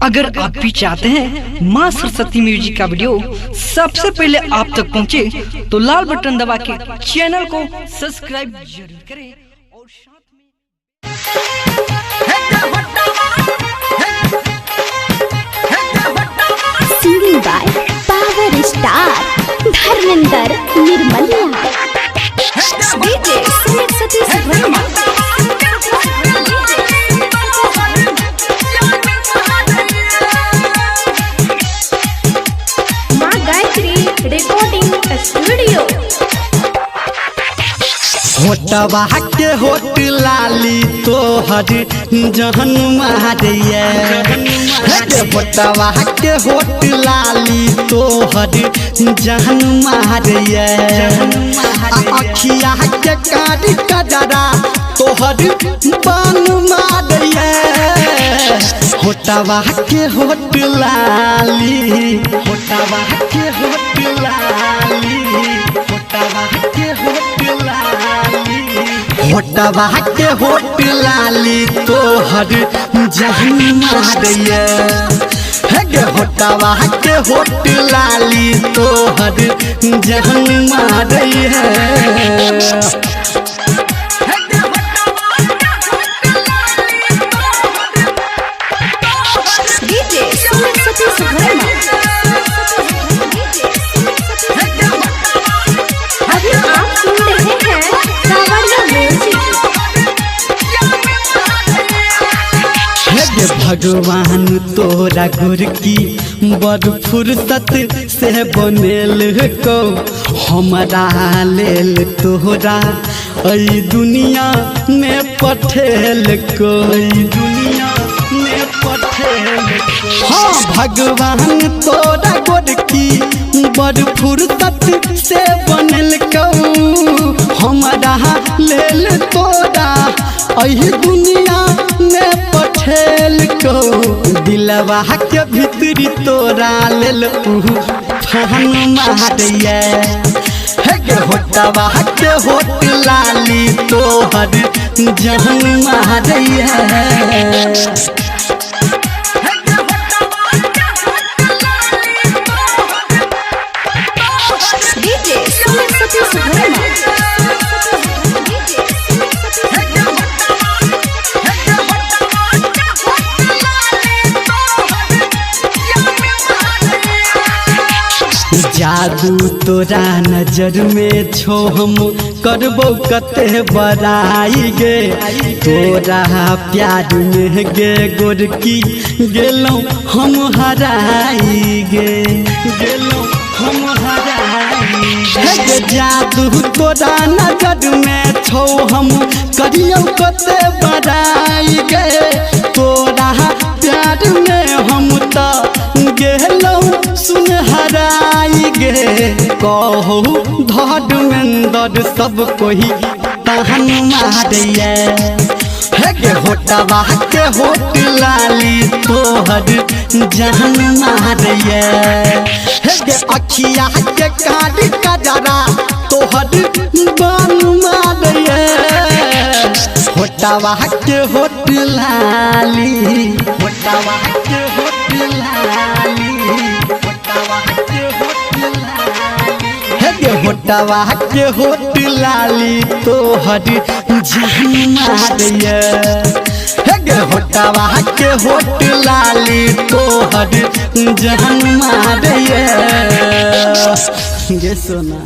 अगर आप भी चाहते हैं माँ सरस्वती म्यूजिक का वीडियो सबसे पहले आप तक पहुँचे, तो लाल बटन दबा के चैनल को सब्सक्राइब जरूर करें और साथ में singing by power star Dharmendra Nirmaliya DJ Satish Verma. Recording studio होटवा के होट लाली तोहर जहन मारिए, होटवा के होट लाली तोहर जहन मारिए, अखिया के कारी कजरा तोहर बान मारिए, होटवा के होट लाली, होटवा के होट लाली, होटवा के होट लाली, होटवा के होट लाली तोहर जहन मारिए, होटवा के होट लाली तोहर जहन मारिए। भगवान तोरा गुर की बड़ फुर्सत से बनेल को, हमारा लेल तोरा अई दुनिया में पठेल को, दुनिया में पठेल को। हाँ भगवान तोरा गुर की बड़ फुर्सत से बनेल को, हमारा लेल तोरा अई दुनिया में पठेल को, दिलवा के भीतरी तोरा लेल फहन मारिए, होटवा के होट लाली तोहर जहन मारिए। जादू तोरा नजर में छो, हम करबो कते बड़ाई गे, तोरा प्यार में गे गोरकी गेलों हम हराई गे, गेलों हम हराई गे। जादू तोरा नजर में छो, हम करियो कते बड़ाई गे, तोरा प्यार में हम तो गेलों सुन हराई गे, कहू धर्मेंद्र सब कोई तहन मारिए, होटवा के होट लाली तोहर जहन मारिए, अखिया के कारी कजरा तोहर बान मारिए, होटवा के होट लाली, होटवा के होट लाली, होटवा के होट लाली तोहर जहन मारिए, होटवा के होट लाली तोहर जहन मारिए। गे सोना।